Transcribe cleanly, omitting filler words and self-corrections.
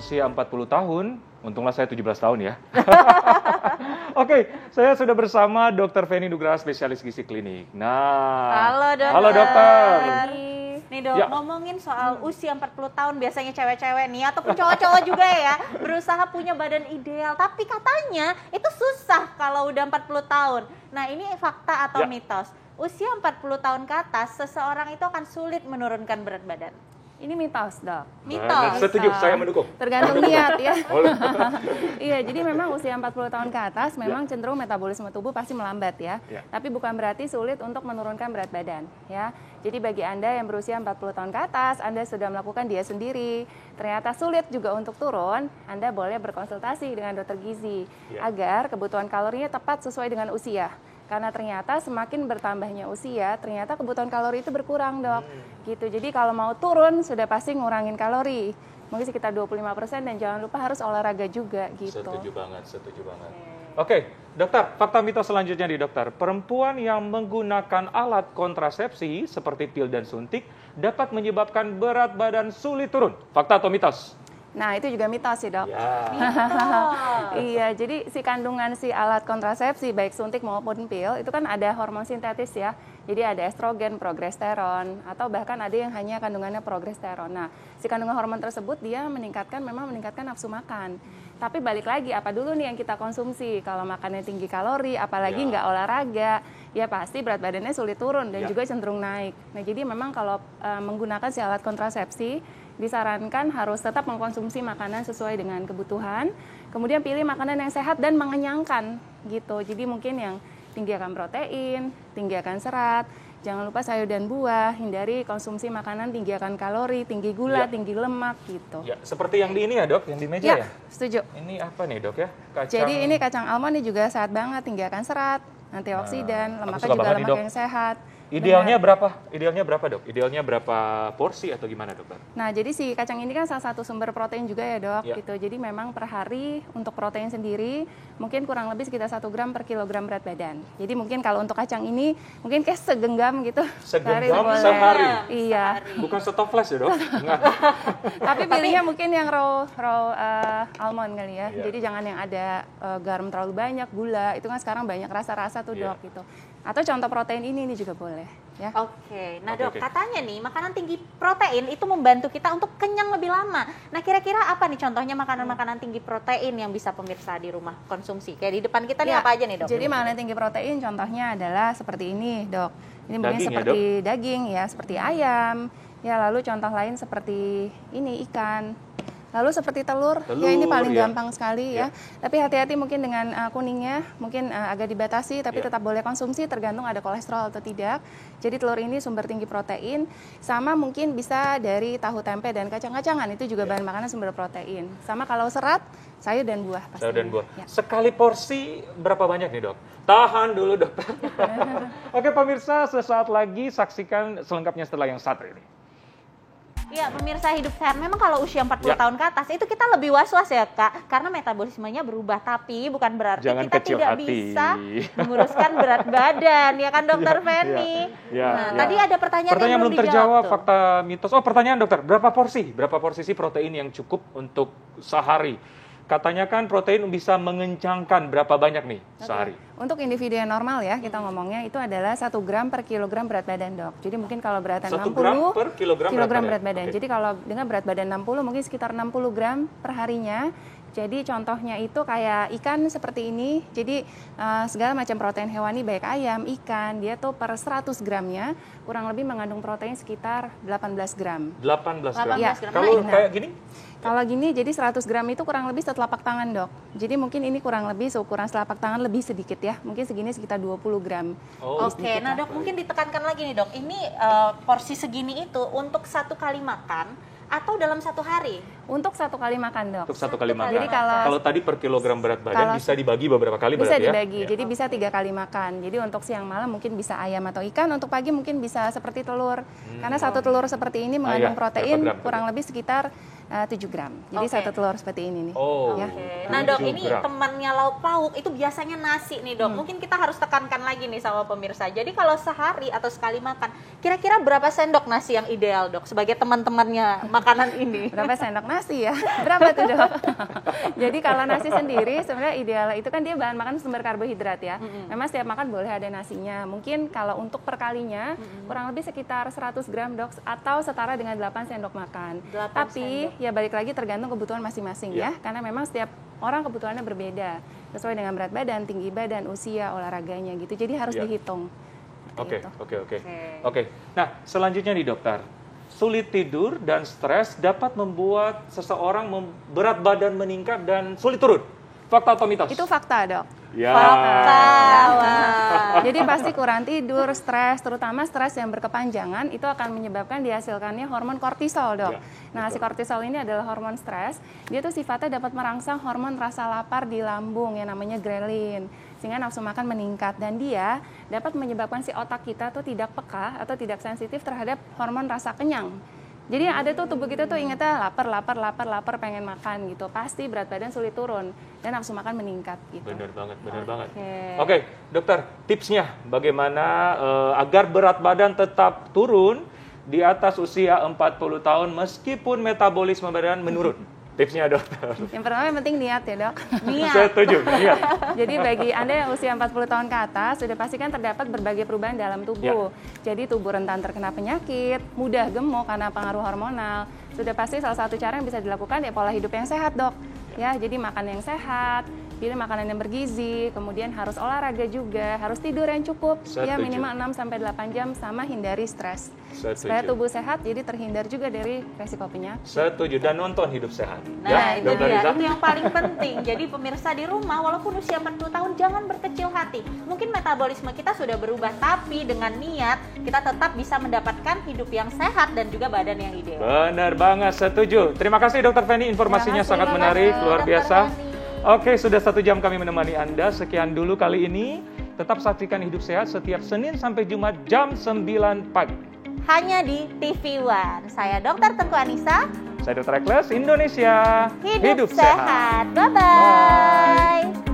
usia 40 tahun, untunglah saya 17 tahun ya. Oke, saya sudah bersama Dr. Feni Nugraha, spesialis gizi klinik. Nah, halo dokter. Halo dokter. Nih dok, Ya. ngomongin soal usia 40 tahun, biasanya cewek-cewek nih, ataupun cowok-cowok juga ya, berusaha punya badan ideal. Tapi katanya itu susah kalau udah 40 tahun. Nah ini fakta atau Ya. mitos? Usia 40 tahun ke atas, seseorang itu akan sulit menurunkan berat badan. Ini mitos, Dok. Mitos. Setuju, saya mendukung. Tergantung niat ya. Iya, jadi memang usia 40 tahun ke atas memang cenderung metabolisme tubuh pasti melambat ya. Ya. Tapi bukan berarti sulit untuk menurunkan berat badan ya. Jadi bagi Anda yang berusia 40 tahun ke atas, Anda sudah melakukan diet sendiri, ternyata sulit juga untuk turun, Anda boleh berkonsultasi dengan dokter gizi agar kebutuhan kalorinya tepat sesuai dengan usia. Karena ternyata semakin bertambahnya usia, ternyata kebutuhan kalori itu berkurang, Dok. Gitu. Jadi kalau mau turun sudah pasti ngurangin kalori. Mungkin sekitar 25% dan jangan lupa harus olahraga juga gitu. Setuju banget, setuju banget. Oke, dokter, fakta mitos selanjutnya nih dokter. Perempuan yang menggunakan alat kontrasepsi seperti pil dan suntik dapat menyebabkan berat badan sulit turun. Fakta atau mitos? Nah, itu juga mitos sih, Dok. Ya. Iya, jadi si kandungan si alat kontrasepsi baik suntik maupun pil itu kan ada hormon sintetis ya. Jadi ada estrogen, progesteron, atau bahkan ada yang hanya kandungannya progesteron. Nah, si kandungan hormon tersebut dia memang meningkatkan nafsu makan. Tapi balik lagi, apa dulu nih yang kita konsumsi? Kalau makannya tinggi kalori, apalagi nggak olahraga, ya pasti berat badannya sulit turun dan juga cenderung naik. Nah, jadi memang kalau menggunakan si alat kontrasepsi, disarankan harus tetap mengkonsumsi makanan sesuai dengan kebutuhan. Kemudian pilih makanan yang sehat dan mengenyangkan gitu. Jadi mungkin yang tinggi akan protein, tinggi akan serat. Jangan lupa sayur dan buah, hindari konsumsi makanan tinggi akan kalori, tinggi gula, tinggi lemak gitu. Ya, seperti yang di ini ya dok, yang di meja ya? Setuju. Ini apa nih dok ya? Kacang. Jadi ini kacang almond ini juga sehat banget, tinggi akan serat, antioksidan, lemaknya juga lemak yang sehat. Idealnya berapa? Idealnya berapa dok? Idealnya berapa porsi atau gimana dokter? Nah, jadi si kacang ini kan salah satu sumber protein juga ya dok, Ya. gitu. Jadi memang per hari untuk protein sendiri mungkin kurang lebih sekitar 1 gram per kilogram berat badan. Jadi mungkin kalau untuk kacang ini mungkin kayak segenggam gitu. Segenggam boleh. sehari? Iya. Bukan stop flash ya dok? Enggak. Tapi pilihnya mungkin yang raw almond kali ya. Iya. Jadi jangan yang ada garam terlalu banyak, gula. Itu kan sekarang banyak rasa-rasa tuh dok gitu. Atau contoh protein ini juga boleh ya. Oke, nah Oke, dok, katanya nih makanan tinggi protein itu membantu kita untuk kenyang lebih lama. Nah kira-kira apa nih contohnya makanan-makanan tinggi protein yang bisa pemirsa di rumah konsumsi? Kayak di depan kita nih apa aja nih dok? Jadi makanan tinggi protein contohnya adalah seperti ini dok. Ini mungkin seperti daging ya, seperti ayam. Ya lalu contoh lain seperti ini ikan. Lalu seperti telur ya ini paling gampang sekali ya. Tapi hati-hati mungkin dengan kuningnya, mungkin agak dibatasi, tapi tetap boleh konsumsi tergantung ada kolesterol atau tidak. Jadi telur ini sumber tinggi protein, sama mungkin bisa dari tahu tempe dan kacang-kacangan, itu juga bahan makanan sumber protein. Sama kalau serat, sayur dan buah pastinya. Sayur dan buah. Ya. Sekali porsi berapa banyak nih dok? Tahan dulu dokter. Oke pemirsa, sesaat lagi saksikan selengkapnya setelah yang satu ini. Iya, pemirsa hidup sehat. Memang kalau usia 40 tahun ke atas itu kita lebih was-was ya, Kak. Karena metabolismenya berubah, tapi bukan berarti kita tidak bisa menguruskan berat badan, ya kan Dokter Feni? Tadi ada pertanyaan yang belum terjawab, tuh. fakta mitos. Oh, pertanyaan dokter, berapa porsi? Berapa porsi sih protein yang cukup untuk sehari? Katanya kan protein bisa mengencangkan berapa banyak nih sehari? Untuk individu yang normal ya, kita ngomongnya itu adalah 1 gram per kilogram berat badan dok. Jadi mungkin kalau beratan 1 60 gram per kilogram berat badan. Jadi kalau dengan berat badan 60 mungkin sekitar 60 gram per harinya. Jadi contohnya itu kayak ikan seperti ini. Jadi segala macam protein hewani baik ayam, ikan, dia tuh per 100 gramnya kurang lebih mengandung protein sekitar 18 gram. 18 gram. Ya. Kalau kayak gini? Kalau gini jadi 100 gram itu kurang lebih setelapak tangan dok. Jadi mungkin ini kurang lebih seukuran selapak tangan lebih sedikit ya. Mungkin segini sekitar 20 gram. Oke, nah dok mungkin ditekankan lagi nih dok. Ini porsi segini itu untuk 1 kali makan atau dalam 1 hari? Untuk 1 kali makan dok. Untuk 1 kali makan. Jadi kalau tadi per kilogram berat badan bisa dibagi beberapa kali bisa berarti ya? dibagi, jadi bisa 3 kali makan. Jadi untuk siang malam mungkin bisa ayam atau ikan, untuk pagi mungkin bisa seperti telur. Karena 1 telur seperti ini mengandung protein kurang lebih sekitar 7 gram. Jadi satu telur seperti ini nih. Ya. Nah dok, ini temannya lauk pauk itu biasanya nasi nih dok. Mungkin kita harus tekankan lagi nih sama pemirsa. Jadi kalau sehari atau sekali makan, kira-kira berapa sendok nasi yang ideal dok? Sebagai teman-temannya makanan ini. Berapa sendok nasi ya? Berapa tuh dok? Jadi kalau nasi sendiri sebenarnya ideal itu kan dia bahan makan sumber karbohidrat ya. Memang setiap makan boleh ada nasinya. Mungkin kalau untuk perkalinya kurang lebih sekitar 100 gram dok, atau setara dengan 8 sendok makan. Tapi ya balik lagi tergantung kebutuhan masing-masing ya, karena memang setiap orang kebutuhannya berbeda sesuai dengan berat badan, tinggi badan, usia, olahraganya gitu. Jadi harus dihitung. Oke. Nah, selanjutnya nih dokter, sulit tidur dan stres dapat membuat seseorang berat badan meningkat dan sulit turun. Fakta atau mitos? Itu fakta dok. Ya. Fakta. Jadi pasti kurang tidur, stres, terutama stres yang berkepanjangan itu akan menyebabkan dihasilkannya hormon kortisol dok. Nah si kortisol ini adalah hormon stres, dia tuh sifatnya dapat merangsang hormon rasa lapar di lambung yang namanya grelin, sehingga nafsu makan meningkat, dan dia dapat menyebabkan si otak kita tuh tidak peka atau tidak sensitif terhadap hormon rasa kenyang. Jadi ada tuh tubuh kita tuh ingetnya lapar, pengen makan gitu. Pasti berat badan sulit turun dan nafsu makan meningkat gitu. Bener banget. Oke, dokter, tipsnya bagaimana agar berat badan tetap turun di atas usia 40 tahun meskipun metabolisme badan menurun? Tipsnya dokter. Yang pertama yang penting niat ya dok. Niat. Setuju, niat. Jadi bagi Anda yang usia 40 tahun ke atas, sudah pastikan terdapat berbagai perubahan dalam tubuh. Jadi tubuh rentan terkena penyakit, mudah gemuk karena pengaruh hormonal. Sudah pasti salah satu cara yang bisa dilakukan ya pola hidup yang sehat dok. Ya, jadi makan yang sehat, pilih makanan yang bergizi, kemudian harus olahraga juga, harus tidur yang cukup, ya minimal 6-8 jam, sama hindari stres. Supaya tubuh sehat, jadi terhindar juga dari resiko penyakit. Setuju, dan nonton Hidup Sehat. Nah itu dia, itu yang paling penting. Jadi pemirsa di rumah, walaupun usia 40 tahun, jangan berkecil hati. Mungkin metabolisme kita sudah berubah, tapi dengan niat, kita tetap bisa mendapatkan hidup yang sehat dan juga badan yang ideal. Benar banget, setuju. Terima kasih Dokter Feni, informasinya sangat menarik, luar biasa. Oke, sudah 1 jam kami menemani Anda. Sekian dulu kali ini. Tetap saksikan Hidup Sehat setiap Senin sampai Jumat jam 9 pagi. Hanya di TV One. Saya Dr. Tengku Anissa. Saya Dr. Ekles, Indonesia. Hidup sehat. Bye-bye.